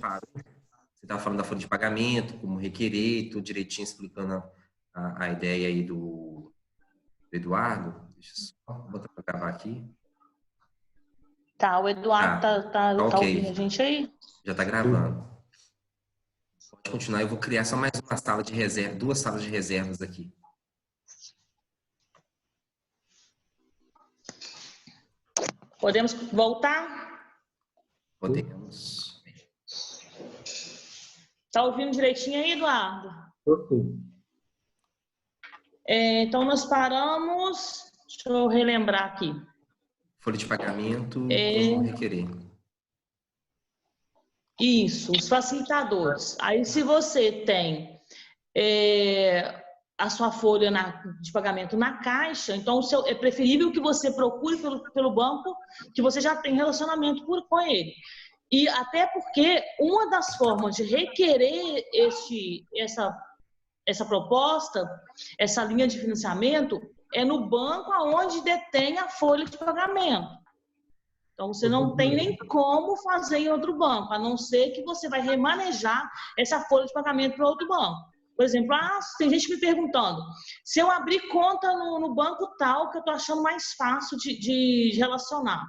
parou. Você estava falando da folha de pagamento, como requerer, tudo direitinho, explicando a ideia aí do Eduardo. Deixa eu só botar para gravar aqui. Tá, o Eduardo tá ok. ouvindo a gente aí? Já está gravando. Pode continuar, eu vou criar só mais uma sala de reserva, 2 salas de reservas aqui. Podemos voltar? Podemos. Tá ouvindo direitinho aí, Eduardo? Sim. Então, nós paramos... Deixa eu relembrar aqui. Folha de pagamento, como requerer. Isso, os facilitadores. Aí, se você tem a sua folha de pagamento na caixa, então é preferível que você procure pelo banco que você já tem relacionamento com ele. E até porque uma das formas de requerer essa proposta, essa linha de financiamento, é no banco aonde detém a folha de pagamento. Então, você não tem nem como fazer em outro banco, a não ser que você vai remanejar essa folha de pagamento para outro banco. Por exemplo, tem gente me perguntando, se eu abrir conta no banco tal, que eu estou achando mais fácil de relacionar,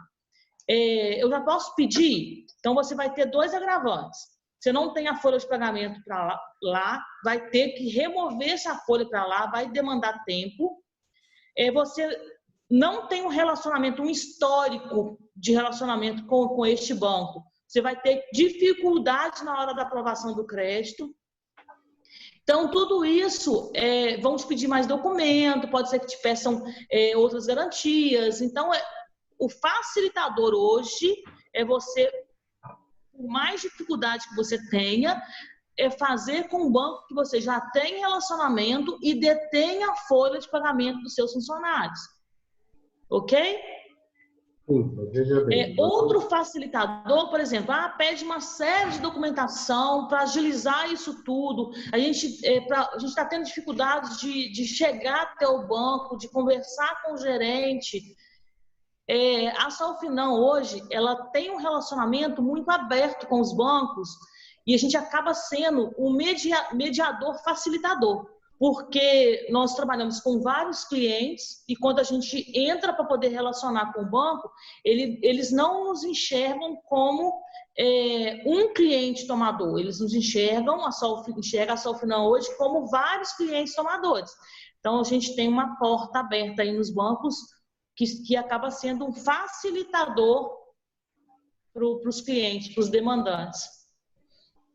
eu já posso pedir? Então, você vai ter 2 agravantes. Você não tem a folha de pagamento para lá, vai ter que remover essa folha para lá, vai demandar tempo. Você não tem um relacionamento, um histórico de relacionamento com este banco. Você vai ter dificuldade na hora da aprovação do crédito. Então, tudo isso, vão te pedir mais documento, pode ser que te peçam outras garantias. Então, o facilitador hoje é você, por mais dificuldade que você tenha, é fazer com o banco que você já tem relacionamento e detém a folha de pagamento dos seus funcionários. Ok? Sim, veja bem. Outro facilitador, por exemplo, pede uma série de documentação para agilizar isso tudo. A gente está tendo dificuldades de chegar até o banco, de conversar com o gerente. A Solfinam hoje, ela tem um relacionamento muito aberto com os bancos e a gente acaba sendo um mediador facilitador, porque nós trabalhamos com vários clientes e quando a gente entra para poder relacionar com o banco, eles não nos enxergam como um cliente tomador, eles nos enxerga a Solfinam hoje como vários clientes tomadores. Então, a gente tem uma porta aberta aí nos bancos que acaba sendo um facilitador para os clientes, para os demandantes.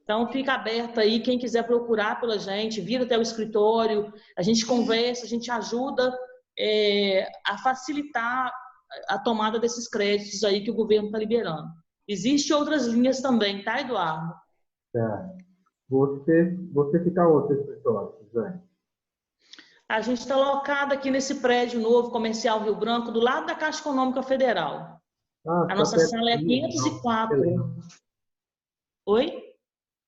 Então, fica aberto aí, quem quiser procurar pela gente, vir até o escritório, a gente conversa, a gente ajuda a facilitar a tomada desses créditos aí que o governo está liberando. Existem outras linhas também, tá, Eduardo? Tá. Você fica onde, escritório, Suzane? A gente está locado aqui nesse prédio novo, Comercial Rio Branco, do lado da Caixa Econômica Federal. A nossa sala é 504. Oi?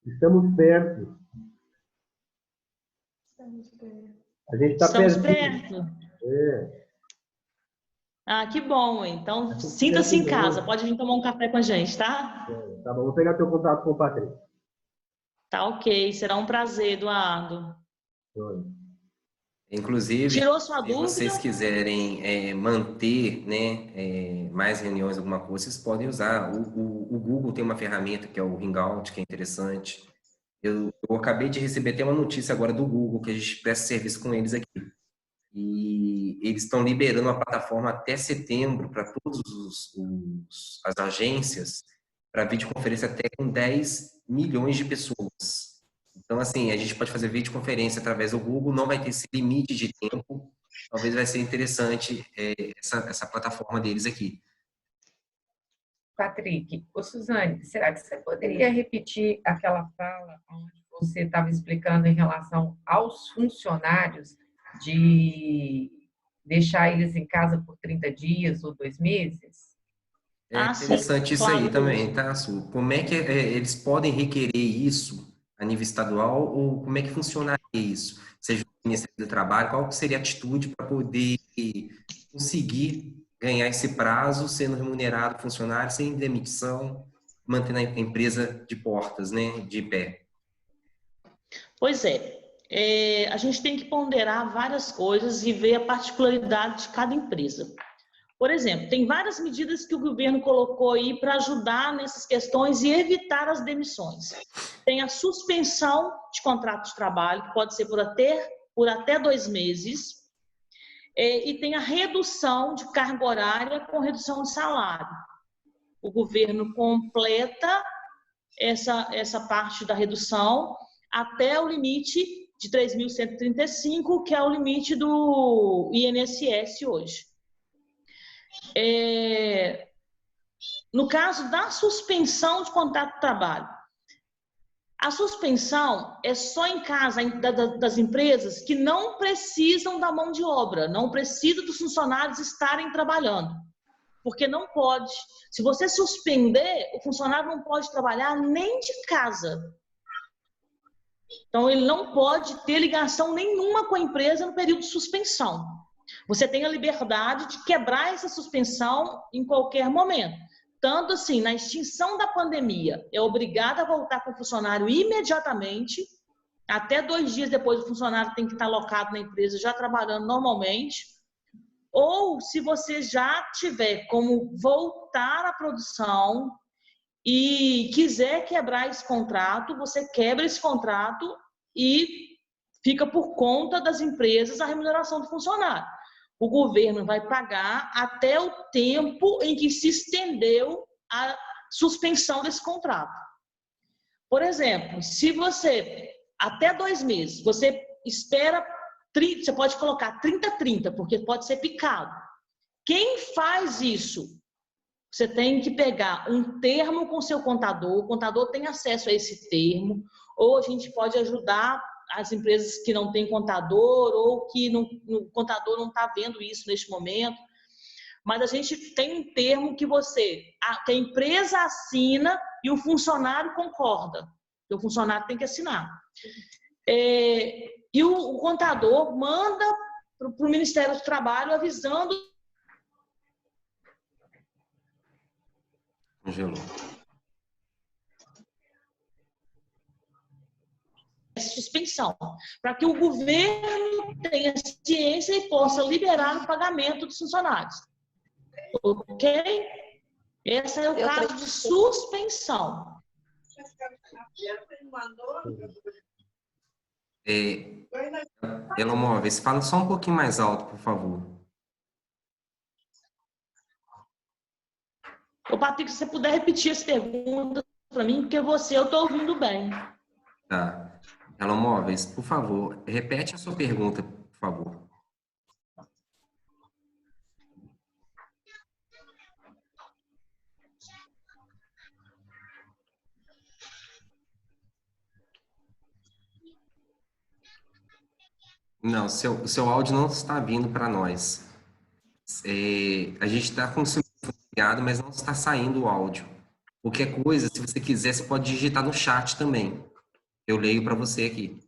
Estamos perto. A gente está perto. Estamos perto? Que bom. Então, sinta-se em casa. Pode vir tomar um café com a gente, tá? Tá bom, vou pegar teu contato com o Patrick. Tá ok. Será um prazer, Eduardo. Oi. Inclusive, tirou sua se dúvida? vocês quiserem manter, né, mais reuniões, alguma coisa, vocês podem usar. O Google tem uma ferramenta que é o Hangout, que é interessante. Eu acabei de receber até uma notícia agora do Google, que a gente presta serviço com eles aqui. E eles estão liberando a plataforma até setembro para todas as agências, para videoconferência até com 10 milhões de pessoas. Então, assim, a gente pode fazer videoconferência através do Google, não vai ter esse limite de tempo. Talvez vai ser interessante essa plataforma deles aqui. Patrick, Suzane, será que você poderia repetir aquela fala onde você estava explicando em relação aos funcionários de deixar eles em casa por 30 dias ou 2 meses? É interessante sim, isso claro. aí também, tá, Su? Como é que eles podem requerer isso a nível estadual ou como é que funcionaria isso? Seja o Ministério do Trabalho, qual seria a atitude para poder conseguir ganhar esse prazo sendo remunerado funcionário sem demissão? mantendo a empresa de portas, né, de pé? Pois é. A gente tem que ponderar várias coisas e ver a particularidade de cada empresa. Por exemplo, tem várias medidas que o governo colocou aí para ajudar nessas questões e evitar as demissões. Tem a suspensão de contrato de trabalho, que pode ser por até 2 meses, e tem a redução de carga horária com redução de salário. O governo completa essa parte da redução até o limite de 3.135, que é o limite do INSS hoje. No caso da suspensão de contrato de trabalho, a suspensão é só em caso das empresas que não precisam da mão de obra, não precisa dos funcionários estarem trabalhando. Porque não pode. Se você suspender, o funcionário não pode trabalhar nem de casa. Então, ele não pode ter ligação nenhuma com a empresa no período de suspensão. Você tem a liberdade de quebrar essa suspensão em qualquer momento. Tanto assim, na extinção da pandemia, é obrigado a voltar com o funcionário imediatamente. Até 2 dias depois, o funcionário tem que estar alocado na empresa, já trabalhando normalmente. Ou, se você já tiver como voltar à produção e quiser quebrar esse contrato, você quebra esse contrato e fica por conta das empresas a remuneração do funcionário. O governo vai pagar até o tempo em que se estendeu a suspensão desse contrato. Por exemplo, se você, até 2 meses, você espera, você pode colocar 30-30, porque pode ser picado. Quem faz isso? Você tem que pegar um termo com seu contador, o contador tem acesso a esse termo, ou a gente pode ajudar as empresas que não têm contador, ou que o contador não está vendo isso neste momento. Mas a gente tem um termo que a empresa assina e o funcionário concorda. O funcionário tem que assinar. E o contador manda para o Ministério do Trabalho avisando. Congelou. Suspensão, para que o governo tenha ciência e possa liberar o pagamento dos funcionários. Ok? Esse é o caso de suspensão. Elon Móveis, fala só um pouquinho mais alto, por favor. Ô, Patrick, se você puder repetir essa pergunta para mim, porque eu estou ouvindo bem. Tá. Elon Móveis, por favor, repete a sua pergunta, por favor. Não, seu áudio não está vindo para nós. A gente está com o seu ligado, mas não está saindo o áudio. Qualquer coisa, se você quiser, você pode digitar no chat também. Eu leio para você aqui.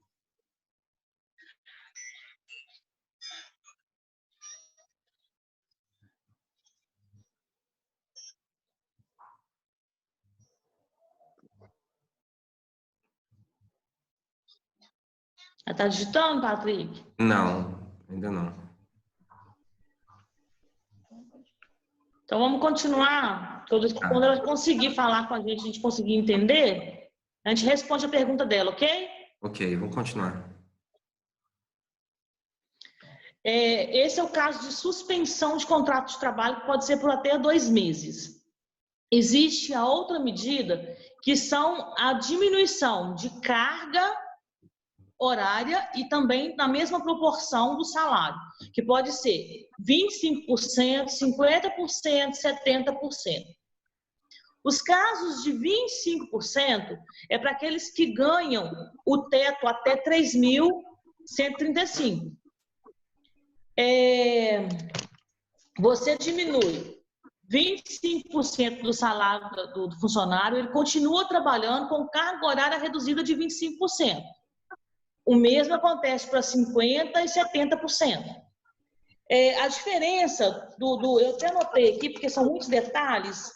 Está digitando, Patrick? Não, ainda não. Então, vamos continuar. Quando ela conseguir falar com a gente conseguir entender, a gente responde a pergunta dela, ok? Ok, vamos continuar. Esse é o caso de suspensão de contrato de trabalho, que pode ser por até 2 meses. Existe a outra medida, que são a diminuição de carga horária e também na mesma proporção do salário, que pode ser 25%, 50%, 70%. Os casos de 25% é para aqueles que ganham o teto até 3.135. Você diminui 25% do salário do funcionário, ele continua trabalhando com carga horária reduzida de 25%. O mesmo acontece para 50% e 70%. A diferença eu até anotei aqui, porque são muitos detalhes.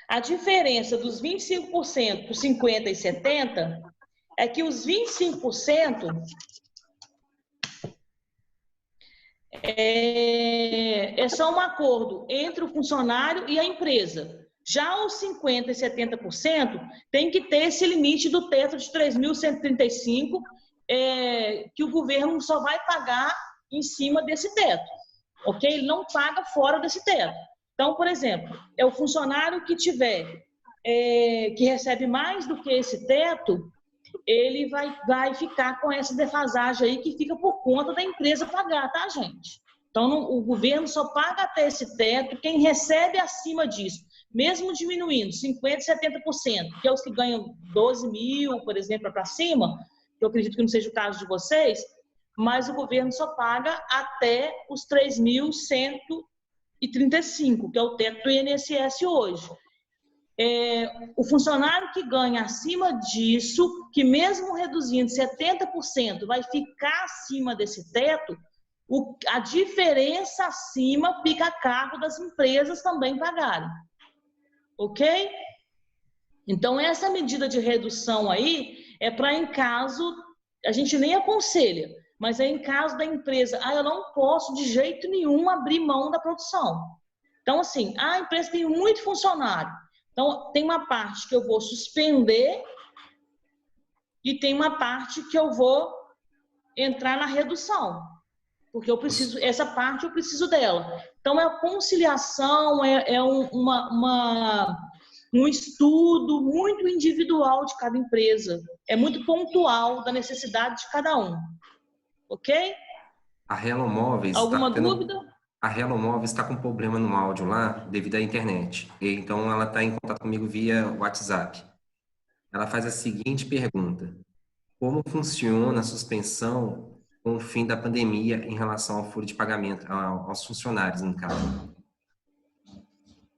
A diferença dos 25% para os 50% e 70% é que os 25% é só um acordo entre o funcionário e a empresa. Já os 50% e 70% tem que ter esse limite do teto de 3.135, que o governo só vai pagar em cima desse teto, ok? Ele não paga fora desse teto. Então, por exemplo, é o funcionário que que recebe mais do que esse teto, ele vai ficar com essa defasagem aí que fica por conta da empresa pagar, tá, gente? Então, o governo só paga até esse teto quem recebe acima disso, mesmo diminuindo 50%, 70%, que é os que ganham 12 mil, por exemplo, para cima, que eu acredito que não seja o caso de vocês, mas o governo só paga até os 3.135, que é o teto do INSS hoje. O funcionário que ganha acima disso, que mesmo reduzindo 70%, vai ficar acima desse teto, a diferença acima fica a cargo das empresas também pagarem. Ok? Então, essa medida de redução aí é para em caso, a gente nem aconselha, mas é em caso da empresa, eu não posso de jeito nenhum abrir mão da produção. Então, assim, a empresa tem muito funcionário. Então, tem uma parte que eu vou suspender e tem uma parte que eu vou entrar na redução, porque eu preciso, essa parte eu preciso dela. Então, é a conciliação, um estudo muito individual de cada empresa. É muito pontual da necessidade de cada um. Ok? A Hello Móveis Alguma está tendo... dúvida? A Hello Móveis está com problema no áudio lá, devido à internet. Então, ela está em contato comigo via WhatsApp. Ela faz a seguinte pergunta: como funciona a suspensão com o fim da pandemia em relação ao furo de pagamento aos funcionários, no caso?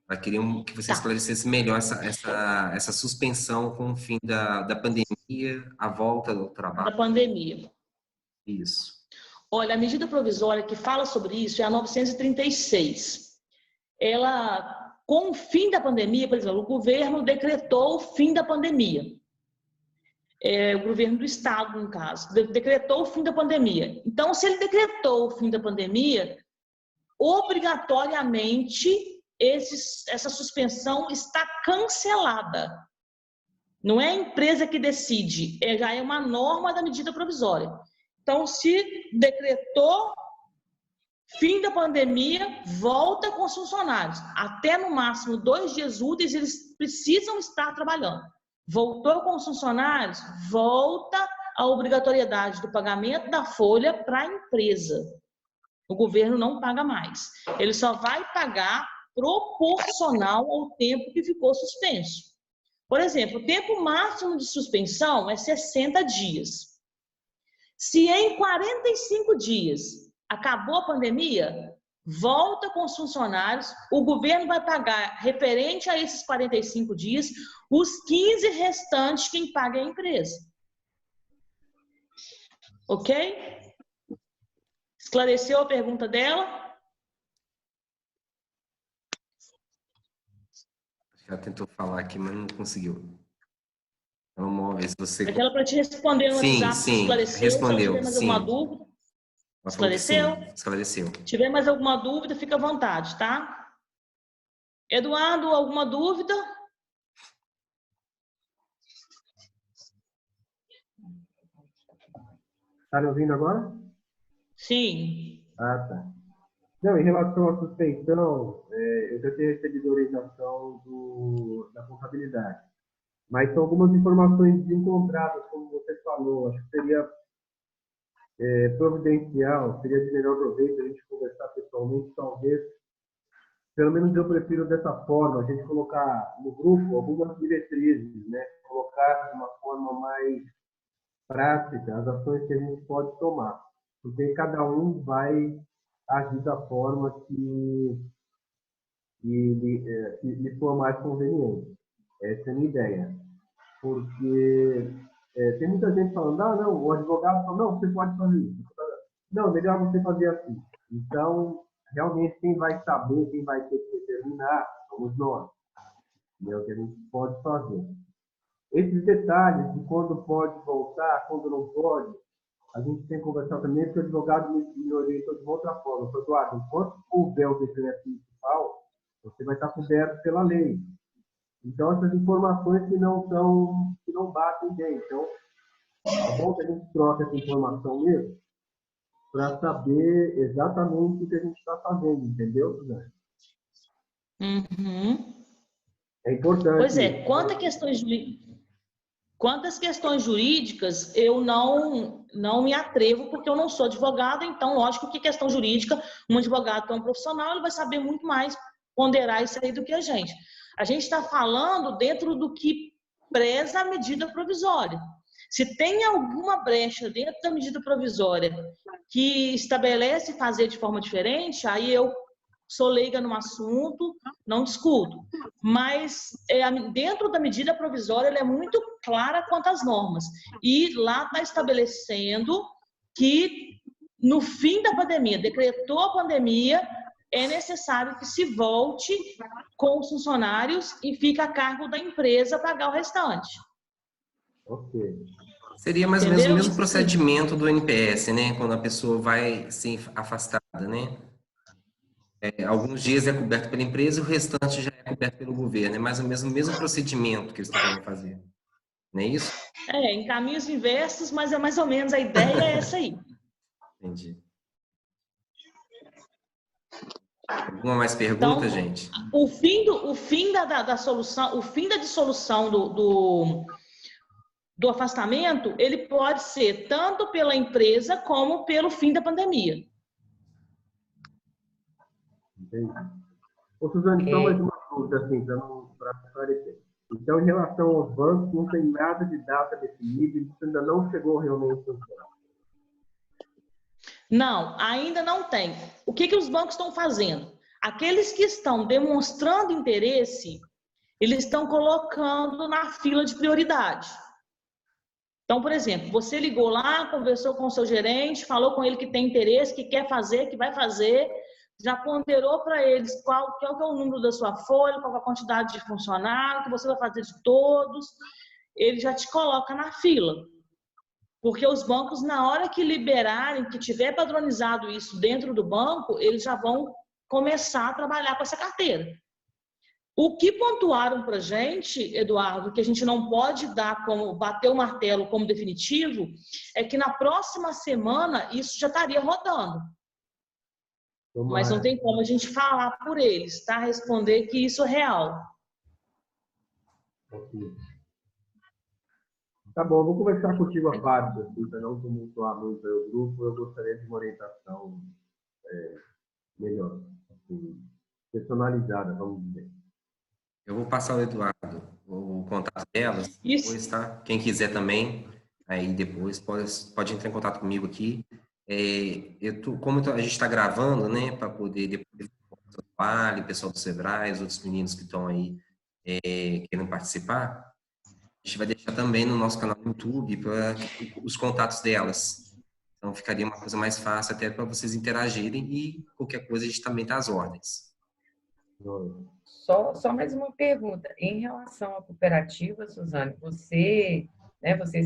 Ela queria que você esclarecesse melhor essa suspensão com o fim da pandemia, a volta do trabalho. Da pandemia. Isso. Olha, a medida provisória que fala sobre isso é a 936. Ela, com o fim da pandemia, por exemplo, o governo decretou o fim da pandemia. O governo do estado, no caso, decretou o fim da pandemia. Então, se ele decretou o fim da pandemia, obrigatoriamente essa suspensão está cancelada. Não é a empresa que decide, já é uma norma da medida provisória. Então, se decretou fim da pandemia, volta com os funcionários. Até no máximo 2 dias úteis, eles precisam estar trabalhando. Voltou com os funcionários, volta a obrigatoriedade do pagamento da folha para a empresa. O governo não paga mais. Ele só vai pagar proporcional ao tempo que ficou suspenso. Por exemplo, o tempo máximo de suspensão é 60 dias. Se em 45 dias acabou a pandemia, volta com os funcionários, o governo vai pagar, referente a esses 45 dias, os 15 restantes quem paga é a empresa. Ok? Esclareceu a pergunta dela? Já tentou falar aqui, mas não conseguiu. Vamos ver se você... Aquela para te responder no WhatsApp, sim, esclareceu. respondeu, se tiver mais alguma dúvida, esclareceu? Sim, esclareceu. Se tiver mais alguma dúvida, fica à vontade, tá? Eduardo, alguma dúvida? Está me ouvindo agora? Sim. Ah, tá. Não, em relação à suspensão, eu já tenho recebido orientação da contabilidade. Mas são algumas informações desencontradas, como você falou. Acho que seria providencial, seria de melhor proveito a gente conversar pessoalmente, talvez. Pelo menos eu prefiro dessa forma, a gente colocar no grupo algumas diretrizes, né? Colocar de uma forma mais prática as ações que a gente pode tomar. Porque cada um vai agir da forma que lhe for mais conveniente. Essa é a minha ideia. Porque tem muita gente falando, não, o advogado fala, não, você pode fazer isso. Não, melhor você fazer assim. Então, realmente, quem vai saber, quem vai ter que determinar, somos nós. né, o que a gente pode fazer. Esses detalhes de quando pode voltar, quando não pode, a gente tem que conversar também, porque o advogado me orientou de uma outra forma. Falei, Eduardo, enquanto houver o decreto municipal, você vai estar coberto pela lei. Então, essas informações que não batem bem. Então, é bom que a gente troque essa informação mesmo, para saber exatamente o que a gente está fazendo, entendeu, Suzane? Uhum. É importante. Pois é, quantas questões jurídicas eu não me atrevo, porque eu não sou advogada, então, lógico que questão jurídica, um advogado que é um profissional, ele vai saber muito mais ponderar isso aí do que a gente. A gente está falando dentro do que preza a medida provisória. Se tem alguma brecha dentro da medida provisória que estabelece fazer de forma diferente, aí eu sou leiga no assunto, não discuto. Mas dentro da medida provisória, ela é muito clara quanto às normas. E lá está estabelecendo que, no fim da pandemia, decretou a pandemia, é necessário que se volte com os funcionários e fique a cargo da empresa pagar o restante. Ok. Seria mais ou menos o mesmo procedimento do NPS, né? Quando a pessoa vai ser afastada, né? Alguns dias é coberto pela empresa e o restante já é coberto pelo governo. É mais ou menos o mesmo procedimento que eles estão querendo fazer. Não é isso? Em caminhos inversos, mas é mais ou menos a ideia é essa aí. Entendi. Alguma mais pergunta, então, gente? O fim da solução, o fim da dissolução do afastamento, ele pode ser tanto pela empresa como pelo fim da pandemia. Entendi. Ô, Suzane, só mais uma dúvida, assim, para esclarecer. Então, em relação aos bancos, não tem nada de data definida, isso ainda não chegou realmente a funcionar. Não, ainda não tem. O que os bancos estão fazendo? Aqueles que estão demonstrando interesse, eles estão colocando na fila de prioridade. Então, por exemplo, você ligou lá, conversou com o seu gerente, falou com ele que tem interesse, que quer fazer, que vai fazer, já ponderou para eles qual que é o número da sua folha, qual é a quantidade de funcionário, que você vai fazer de todos, ele já te coloca na fila. Porque os bancos, na hora que liberarem, que tiver padronizado isso dentro do banco, eles já vão começar a trabalhar com essa carteira. O que pontuaram para a gente, Eduardo, que a gente não pode dar como bater o martelo como definitivo, é que na próxima semana isso já estaria rodando. Mas não tem como a gente falar por eles, tá? Responder que isso é real. Tá bom, vou conversar contigo à parte, assim, para não tumultuar muito o grupo. Eu gostaria de uma orientação melhor, assim, personalizada, vamos dizer. Eu vou passar ao Eduardo o contato delas, depois, tá? Quem quiser também, aí depois pode entrar em contato comigo aqui. Como a gente está gravando, né, para poder depois o Vale, o pessoal do Sebrae, os outros meninos que estão aí querendo participar, a gente vai deixar também no nosso canal no YouTube para os contatos delas. Então ficaria uma coisa mais fácil até para vocês interagirem e qualquer coisa a gente também está às ordens. Só mais uma pergunta. Em relação à cooperativa, Suzane, vocês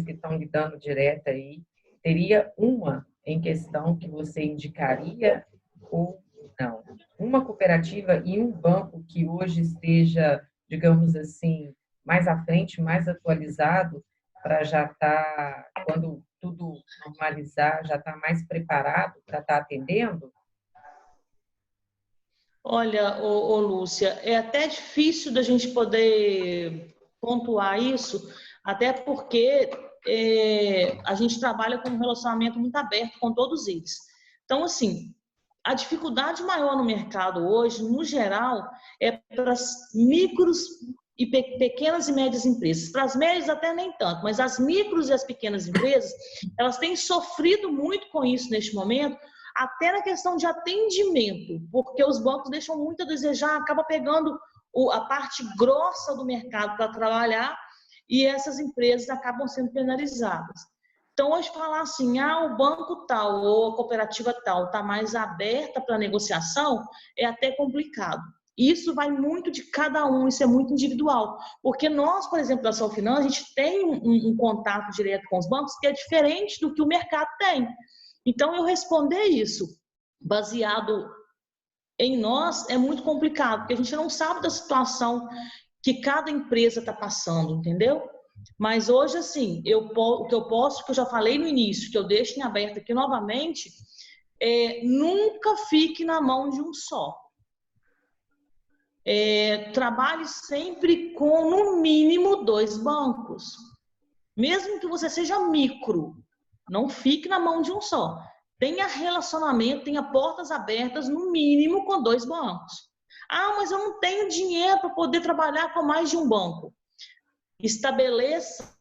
que estão lidando direto aí, teria uma em questão que você indicaria ou não? Uma cooperativa e um banco que hoje esteja, digamos assim, mais à frente, mais atualizado, para já estar, quando tudo normalizar, já estar mais preparado para estar atendendo? Olha, Lúcia, é até difícil da gente poder pontuar isso, até porque a gente trabalha com um relacionamento muito aberto com todos eles. Então, assim, a dificuldade maior no mercado hoje, no geral, é para as micros e pequenas e médias empresas. Para as médias até nem tanto, mas as micros e as pequenas empresas, elas têm sofrido muito com isso neste momento, até na questão de atendimento, porque os bancos deixam muito a desejar, acaba pegando a parte grossa do mercado para trabalhar e essas empresas acabam sendo penalizadas. Então, hoje falar assim, o banco tal ou a cooperativa tal está mais aberta para negociação é até complicado. Isso vai muito de cada um, isso é muito individual. Porque nós, por exemplo, da Solfinance, a gente tem um contato direto com os bancos que é diferente do que o mercado tem. Então, eu responder isso baseado em nós é muito complicado, porque a gente não sabe da situação que cada empresa está passando, entendeu? Mas hoje, assim, o que eu posso, que eu já falei no início, que eu deixo em aberto aqui novamente, nunca fique na mão de um só. Trabalhe sempre com, no mínimo, 2 bancos. Mesmo que você seja micro, não fique na mão de um só. Tenha relacionamento, tenha portas abertas, no mínimo, com 2 bancos. Ah, mas eu não tenho dinheiro para poder trabalhar com mais de um banco. Estabeleça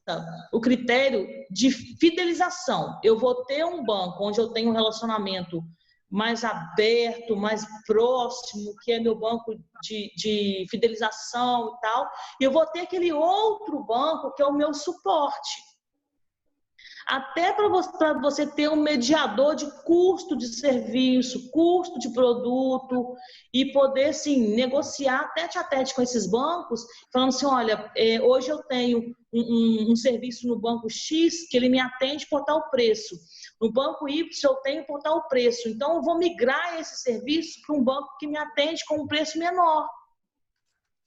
o critério de fidelização. Eu vou ter um banco onde eu tenho um relacionamento mais aberto, mais próximo, que é meu banco de fidelização e tal, e eu vou ter aquele outro banco que é o meu suporte. Até para você ter um mediador de custo de serviço, custo de produto, e poder, sim, negociar tete a tete com esses bancos, falando assim, olha, hoje eu tenho um serviço no banco X que ele me atende por tal preço. No banco Y eu tenho por tal preço. Então, eu vou migrar esse serviço para um banco que me atende com um preço menor.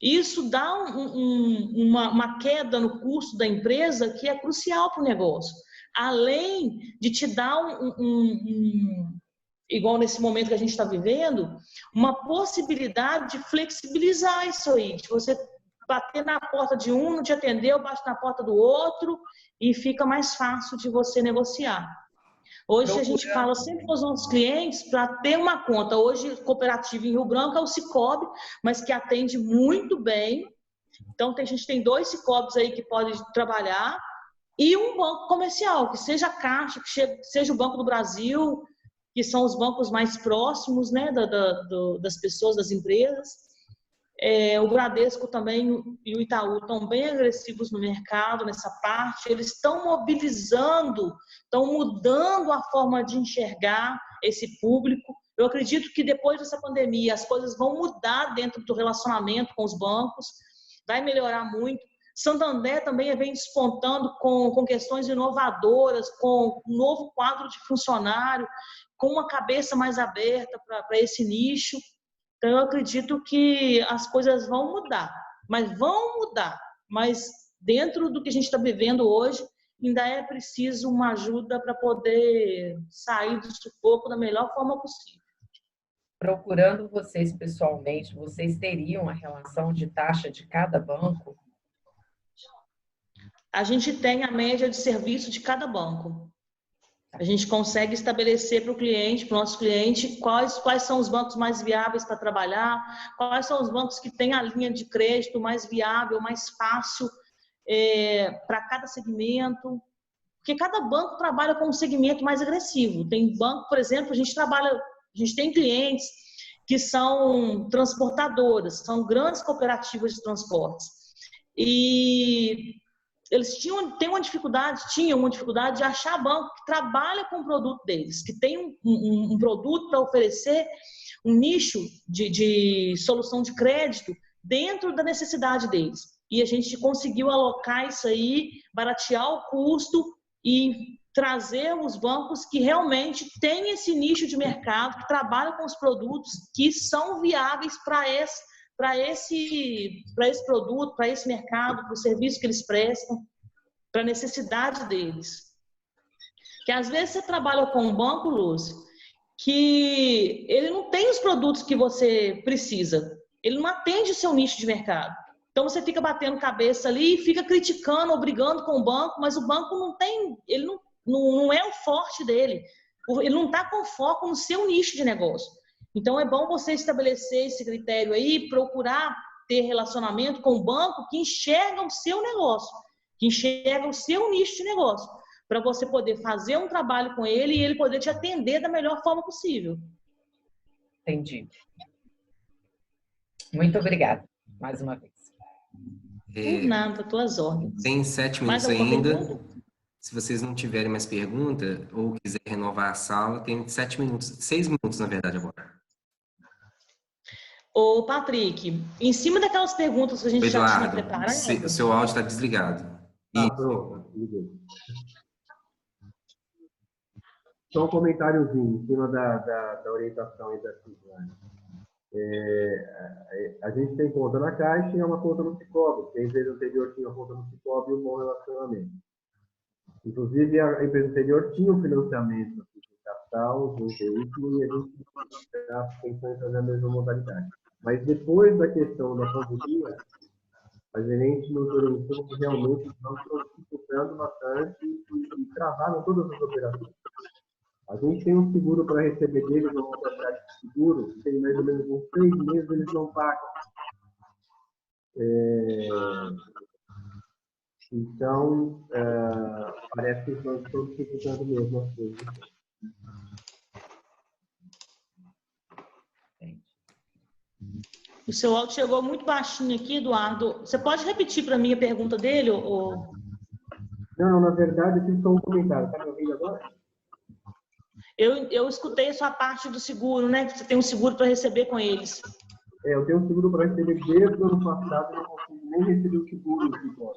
Isso dá uma queda no custo da empresa que é crucial para o negócio. Além de te dar igual nesse momento que a gente está vivendo, uma possibilidade de flexibilizar isso aí, de você bater na porta de um, não te atender, eu bato na porta do outro e fica mais fácil de você negociar. Hoje a gente fala sempre com os nossos clientes para ter uma conta. Hoje, cooperativa em Rio Branco é o Sicoob, mas que atende muito bem. Então, a gente tem 2 Sicobs aí que podem trabalhar e um banco comercial, que seja a Caixa, que seja o Banco do Brasil, que são os bancos mais próximos, né, das pessoas, das empresas. O Bradesco também e o Itaú estão bem agressivos no mercado, nessa parte. Eles estão mobilizando, estão mudando a forma de enxergar esse público. Eu acredito que depois dessa pandemia as coisas vão mudar dentro do relacionamento com os bancos, vai melhorar muito. Santander também vem despontando com questões inovadoras, com um novo quadro de funcionário, com uma cabeça mais aberta para esse nicho. Então, eu acredito que as coisas vão mudar, mas dentro do que a gente está vivendo hoje, ainda é preciso uma ajuda para poder sair do sufoco da melhor forma possível. Procurando vocês pessoalmente, vocês teriam a relação de taxa de cada banco? A gente tem a média de serviço de cada banco. A gente consegue estabelecer para o cliente, para o nosso cliente, quais são os bancos mais viáveis para trabalhar, quais são os bancos que têm a linha de crédito mais viável, mais fácil para cada segmento. Porque cada banco trabalha com um segmento mais agressivo. Tem banco, por exemplo, a gente tem clientes que são transportadoras, são grandes cooperativas de transportes. E eles tinham uma dificuldade de achar banco que trabalha com o produto deles, que tem um produto para oferecer, um nicho de solução de crédito dentro da necessidade deles. E a gente conseguiu alocar isso aí, baratear o custo e trazer os bancos que realmente têm esse nicho de mercado, que trabalham com os produtos que são viáveis para esse produto, para esse mercado, para o serviço que eles prestam, para a necessidade deles. Que às vezes você trabalha com um banco, Lúcio, que ele não tem os produtos que você precisa, ele não atende o seu nicho de mercado. Então você fica batendo cabeça ali e fica criticando, obrigando com o banco, mas o banco não tem, ele não é o forte dele, ele não está com foco no seu nicho de negócio. Então, é bom você estabelecer esse critério aí, procurar ter relacionamento com o banco que enxerga o seu negócio, que enxerga o seu nicho de negócio, para você poder fazer um trabalho com ele e ele poder te atender da melhor forma possível. Entendi. Muito obrigada, mais uma vez. Por nada, tuas ordens. Tem 7 minutos ainda. Pergunta? Se vocês não tiverem mais pergunta ou quiser renovar a sala, tem 7 minutos, 6 minutos, na verdade, agora. Ô, Patrick, em cima daquelas perguntas que a gente já tinha Eduardo, preparado... o seu áudio está desligado. Pronto, liguei. Só um comentáriozinho em cima da orientação aí da Suzane. A gente tem conta na Caixa e é uma conta no Sicoob. A empresa anterior tinha uma conta no Sicoob e um bom relacionamento. Inclusive, a empresa anterior tinha um financiamento de capital, de um veículo, e a gente está pensando em fazer a mesma modalidade. Mas depois da questão da pandemia, a gerente nos orientou que realmente nós estamos dificultando bastante e travaram todas as operações. A gente tem um seguro para receber deles, uma modalidade de seguro, que tem mais ou menos uns 6 meses eles não pagam. Então, parece que nós estamos dificultando mesmo as coisas. O seu áudio chegou muito baixinho aqui, Eduardo. Você pode repetir para mim a pergunta dele? Ou... Não, na verdade, eu fiz só um comentário. Está me ouvindo agora? Eu escutei a sua parte do seguro, né? Que você tem um seguro para receber com eles. Eu tenho um seguro para receber desde o ano passado, eu não consigo nem receber o seguro do seguro.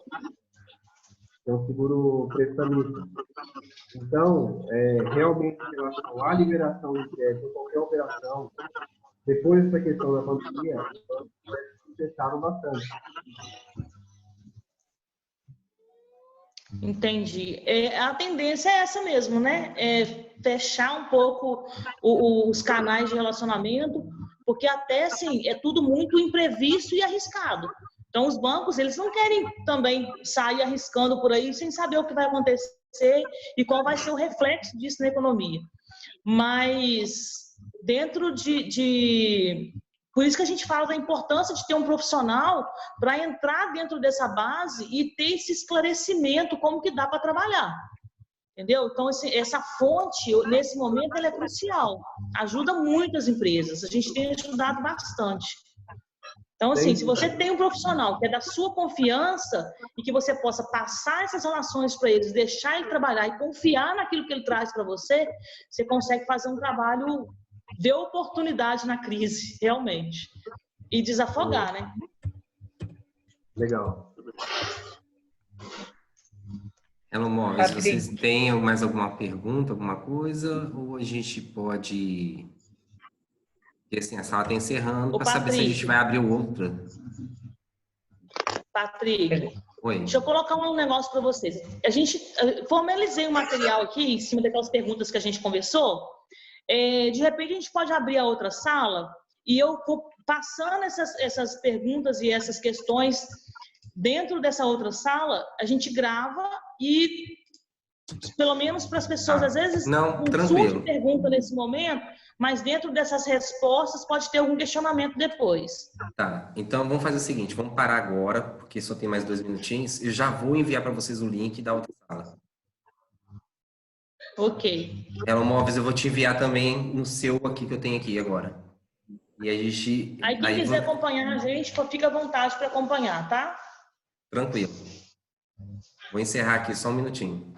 É um seguro prestamista. Então, realmente, em relação à liberação de crédito, qualquer operação, depois dessa questão da pandemia, testaram bastante. Entendi. A tendência é essa mesmo, né? Fechar um pouco os canais de relacionamento, porque até, assim, é tudo muito imprevisto e arriscado. Então, os bancos, eles não querem também sair arriscando por aí sem saber o que vai acontecer e qual vai ser o reflexo disso na economia. Mas, dentro Por isso que a gente fala da importância de ter um profissional para entrar dentro dessa base e ter esse esclarecimento como que dá para trabalhar. Entendeu? Então, essa fonte, nesse momento, ela é crucial. Ajuda muitas empresas. A gente tem ajudado bastante. Então, assim, se você tem um profissional que é da sua confiança e que você possa passar essas relações para eles, deixar ele trabalhar e confiar naquilo que ele traz para você, você consegue fazer um trabalho, ver oportunidade na crise, realmente. E desafogar, né? Legal. Hello Móveis, vocês têm mais alguma pergunta, alguma coisa? Ou a gente pode... Porque assim, a sala está encerrando para saber se a gente vai abrir outra. Patrick, Oi. deixa eu colocar um negócio para vocês. A gente formalizei um material aqui em cima daquelas perguntas que a gente conversou. De repente, a gente pode abrir a outra sala e eu vou passando essas perguntas e essas questões dentro dessa outra sala, a gente grava e, pelo menos para as pessoas, às vezes, não, surge pergunta nesse momento, mas dentro dessas respostas pode ter algum questionamento depois. Tá, então vamos fazer o seguinte, vamos parar agora, porque só tem mais 2 minutinhos, e já vou enviar para vocês o link da outra sala. Ok. Hello Móveis, eu vou te enviar também no seu aqui que eu tenho aqui agora. E a gente... Aí quem quiser acompanhar a gente, fica à vontade para acompanhar, tá? Tranquilo. Vou encerrar aqui só um minutinho.